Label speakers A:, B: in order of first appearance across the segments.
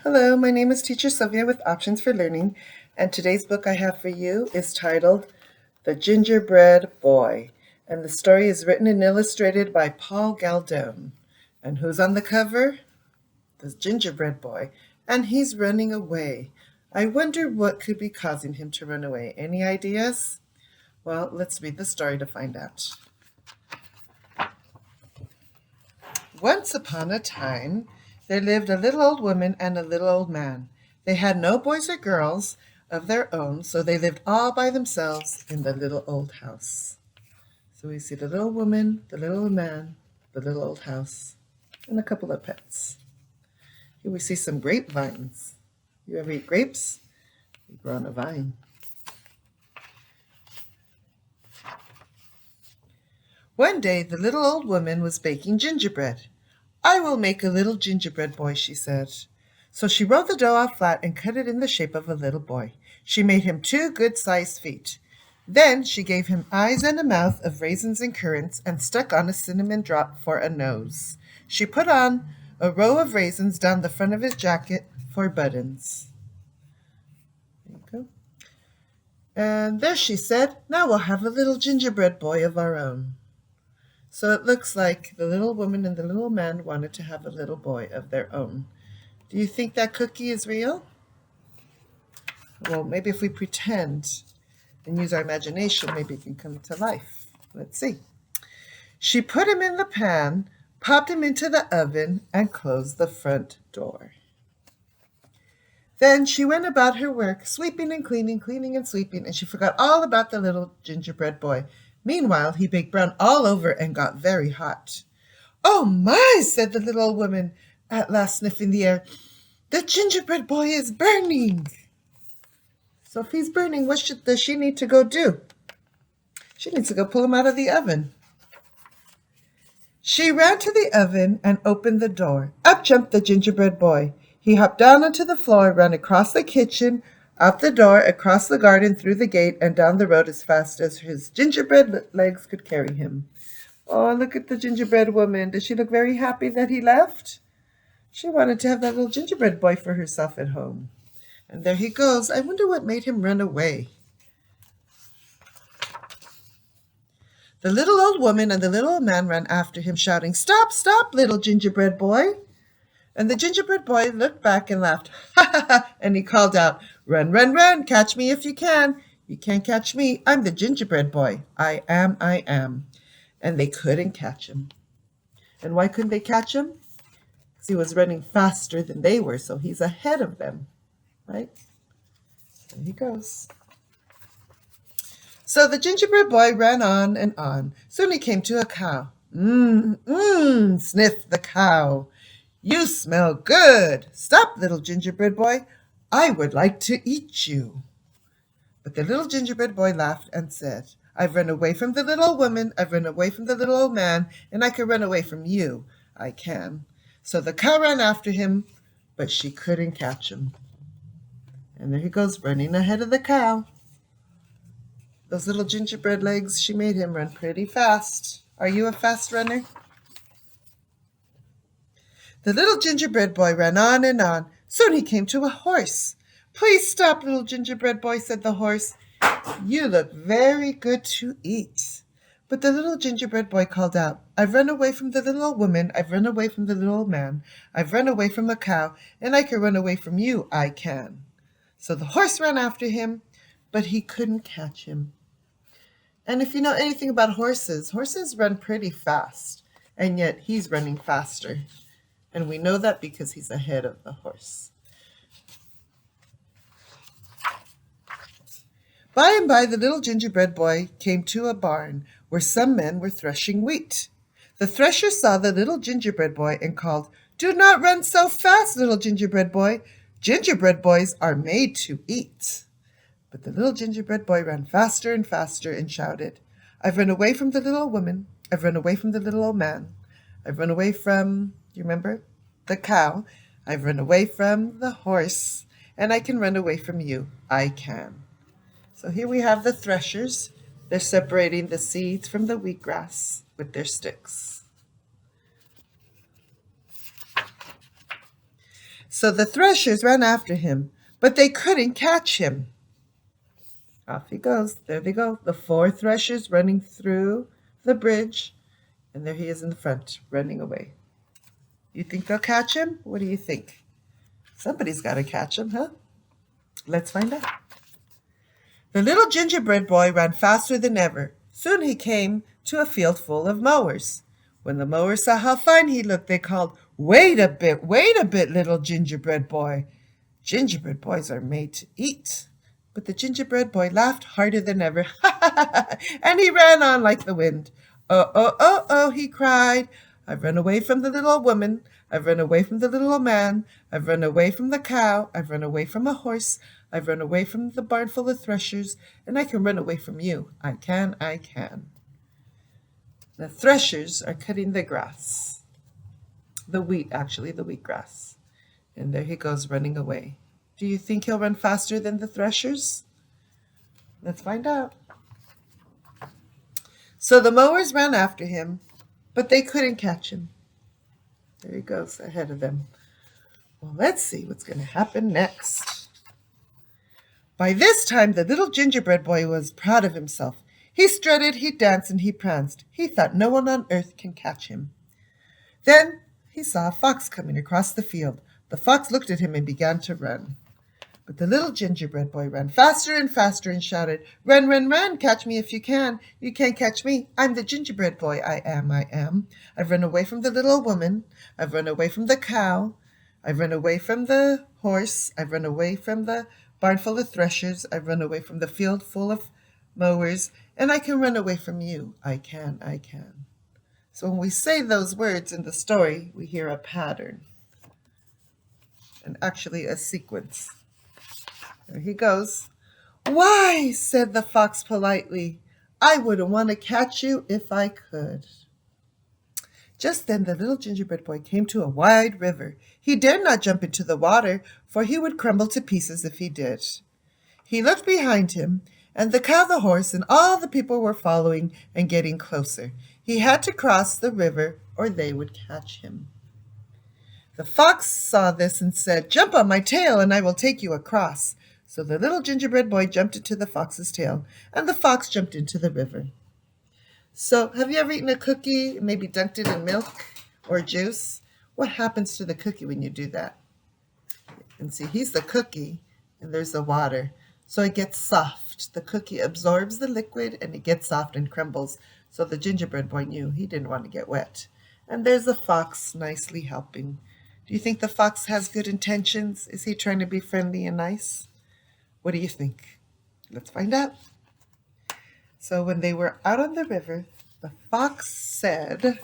A: Hello, my name is Teacher Sylvia with Options for Learning, and today's book I have for you is titled The Gingerbread Boy, and the story is written and illustrated by Paul Galdone. And who's on the cover? The Gingerbread Boy, and he's running away. I wonder what could be causing him to run away. Any ideas? Well, let's read the story to find out. Once upon a time, there lived a little old woman and a little old man. They had no boys or girls of their own, so they lived all by themselves in the little old house. So we see the little woman, the little old man, the little old house, and a couple of pets. Here we see some grapevines. You ever eat grapes? They grow on a vine. One day, the little old woman was baking gingerbread. "I will make a little gingerbread boy," she said. So she rolled the dough out flat and cut it in the shape of a little boy. She made him 2 good-sized feet. Then she gave him eyes and a mouth of raisins and currants and stuck on a cinnamon drop for a nose. She put on a row of raisins down the front of his jacket for buttons. There you go. And there she said, "Now we'll have a little gingerbread boy of our own." So it looks like the little woman and the little man wanted to have a little boy of their own. Do you think that cookie is real? Well, maybe if we pretend and use our imagination, maybe it can come to life. Let's see. She put him in the pan, popped him into the oven, and closed the front door. Then she went about her work, sweeping and cleaning, cleaning and sweeping, and she forgot all about the little gingerbread boy. Meanwhile, he baked brown all over and got very hot. "Oh my," said the little old woman, at last sniffing the air. "The gingerbread boy is burning." So if he's burning, what does she need to go do? She needs to go pull him out of the oven. She ran to the oven and opened the door. Up jumped the gingerbread boy. He hopped down onto the floor, ran across the kitchen, out the door, across the garden, through the gate, and down the road as fast as his gingerbread legs could carry him. Oh, look at the gingerbread woman. Does she look very happy that he left? She wanted to have that little gingerbread boy for herself at home. And there he goes. I wonder what made him run away. The little old woman and the little old man ran after him, shouting, "Stop, stop, little gingerbread boy." And the gingerbread boy looked back and laughed, "Ha ha ha," and he called out, "Run, run, run, catch me if you can. You can't catch me. I'm the gingerbread boy. I am, I am." And they couldn't catch him. And why couldn't they catch him? Because he was running faster than they were, so he's ahead of them, right? There he goes. So the gingerbread boy ran on and on. Soon he came to a cow. Sniffed the cow. "You smell good. Stop, little gingerbread boy. I would like to eat you." But the little gingerbread boy laughed and said, "I've run away from the little woman, I've run away from the little old man, and I can run away from you. I can." So the cow ran after him, but she couldn't catch him. And there he goes, running ahead of the cow. Those little gingerbread legs, she made him run pretty fast. Are you a fast runner? The little gingerbread boy ran on and on. Soon he came to a horse. "Please stop, little gingerbread boy," said the horse. "You look very good to eat." But the little gingerbread boy called out, "I've run away from the little old woman, I've run away from the little old man, I've run away from a cow, and I can run away from you, I can." So the horse ran after him, but he couldn't catch him. And if you know anything about horses, horses run pretty fast, and yet he's running faster. And we know that because he's ahead of the horse. By and by, the little gingerbread boy came to a barn where some men were threshing wheat. The thresher saw the little gingerbread boy and called, "Do not run so fast, little gingerbread boy. Gingerbread boys are made to eat." But the little gingerbread boy ran faster and faster and shouted, "I've run away from the little woman. I've run away from the little old man. I've run away from," you remember, "the cow. I've run away from the horse. And I can run away from you. I can." So here we have the threshers. They're separating the seeds from the wheatgrass with their sticks. So the threshers ran after him, but they couldn't catch him. Off he goes. There they go. The 4 threshers running through the bridge. And there he is in the front, running away. You think they'll catch him? What do you think? Somebody's got to catch him, huh? Let's find out. The little gingerbread boy ran faster than ever. Soon he came to a field full of mowers. When the mowers saw how fine he looked, they called, wait a bit, little gingerbread boy. Gingerbread boys are made to eat. But the gingerbread boy laughed harder than ever, and he ran on like the wind. Oh, oh, oh, oh, he cried. I've run away from the little old woman. I've run away from the little old man. I've run away from the cow. I've run away from a horse. I've run away from the barn full of threshers, and I can run away from you. I can, I can. The threshers are cutting the grass. The wheatgrass. And there he goes running away. Do you think he'll run faster than the threshers? Let's find out. So the mowers ran after him, but they couldn't catch him. There he goes ahead of them. Well, let's see what's going to happen next. By this time, the little gingerbread boy was proud of himself. He strutted, he danced, and he pranced. He thought no one on earth can catch him. Then he saw a fox coming across the field. The fox looked at him and began to run. But the little gingerbread boy ran faster and faster and shouted, run, run, run, catch me if you can. You can't catch me. I'm the gingerbread boy. I am. I've run away from the little old woman. I've run away from the cow. I've run away from the horse. I've run away from the barn full of threshers. I've run away from the field full of mowers. And I can run away from you. I can. So when we say those words in the story, we hear a pattern. And actually a sequence. There he goes. Why, said the fox politely, I wouldn't want to catch you if I could. Just then the little gingerbread boy came to a wide river. He dared not jump into the water, for he would crumble to pieces if he did. He looked behind him, and the cow, the horse, and all the people were following and getting closer. He had to cross the river, or they would catch him. The fox saw this and said, jump on my tail, and I will take you across. So the little gingerbread boy jumped into the fox's tail, and the fox jumped into the river. So have you ever eaten a cookie, maybe dunked it in milk or juice? What happens to the cookie when you do that? And see, he's the cookie, and there's the water. So it gets soft. The cookie absorbs the liquid, and it gets soft and crumbles. So the gingerbread boy knew he didn't want to get wet. And there's the fox nicely helping. Do you think the fox has good intentions? Is he trying to be friendly and nice? What do you think? Let's find out. So when they were out on the river, the fox said,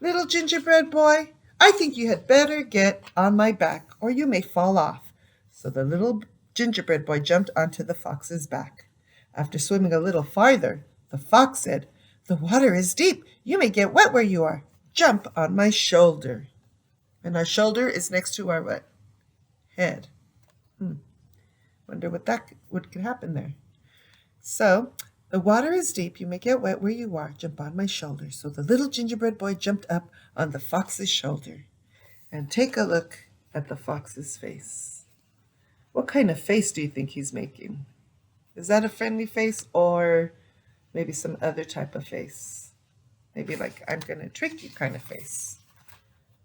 A: little gingerbread boy, I think you had better get on my back, or you may fall off. So the little gingerbread boy jumped onto the fox's back. After swimming a little farther, the fox said, the water is deep. You may get wet where you are. Jump on my shoulder. And our shoulder is next to our what? Head. Wonder what could happen there. So, the water is deep. You may get wet where you are. Jump on my shoulder. So the little gingerbread boy jumped up on the fox's shoulder. And take a look at the fox's face. What kind of face do you think he's making? Is that a friendly face or maybe some other type of face? Maybe like, I'm going to trick you kind of face.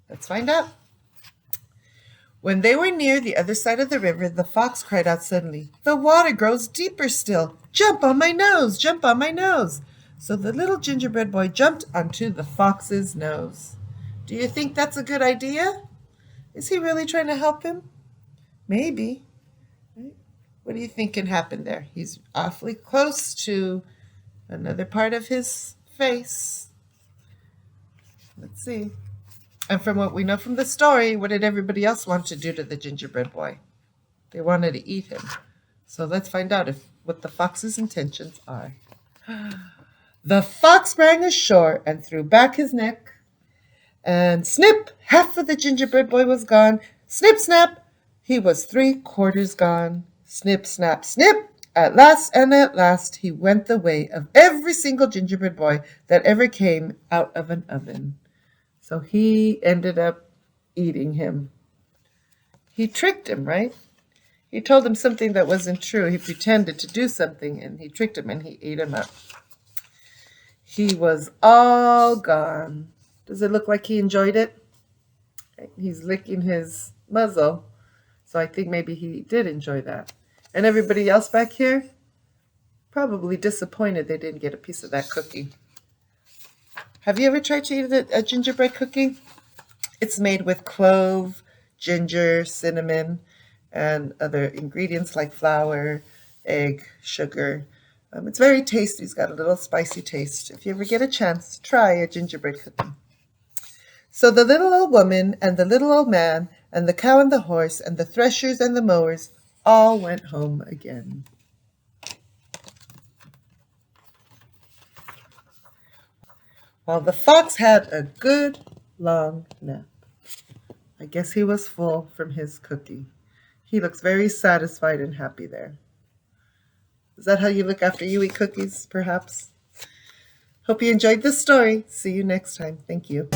A: Let's find out. When they were near the other side of the river, the fox cried out suddenly, the water grows deeper still. Jump on my nose, jump on my nose. So the little gingerbread boy jumped onto the fox's nose. Do you think that's a good idea? Is he really trying to help him? Maybe. What do you think can happen there? He's awfully close to another part of his face. Let's see. And from what we know from the story, what did everybody else want to do to the gingerbread boy? They wanted to eat him. So let's find out what the fox's intentions are. The fox sprang ashore and threw back his neck. And snip, half of the gingerbread boy was gone. Snip, snap, he was 3/4 gone. Snip, snap, snip. At last, he went the way of every single gingerbread boy that ever came out of an oven. So he ended up eating him. He tricked him, right? He told him something that wasn't true. He pretended to do something and he tricked him and he ate him up. He was all gone. Does it look like he enjoyed it? He's licking his muzzle. So I think maybe he did enjoy that. And everybody else back here? Probably disappointed they didn't get a piece of that cookie. Have you ever tried to eat a gingerbread cookie? It's made with clove, ginger, cinnamon, and other ingredients like flour, egg, sugar. It's very tasty. It's got a little spicy taste. If you ever get a chance, try a gingerbread cookie. So the little old woman and the little old man and the cow and the horse and the threshers and the mowers all went home again. While the fox had a good long nap. I guess he was full from his cookie. He looks very satisfied and happy there. Is that how you look after you eat cookies, perhaps? Hope you enjoyed this story. See you next time. Thank you.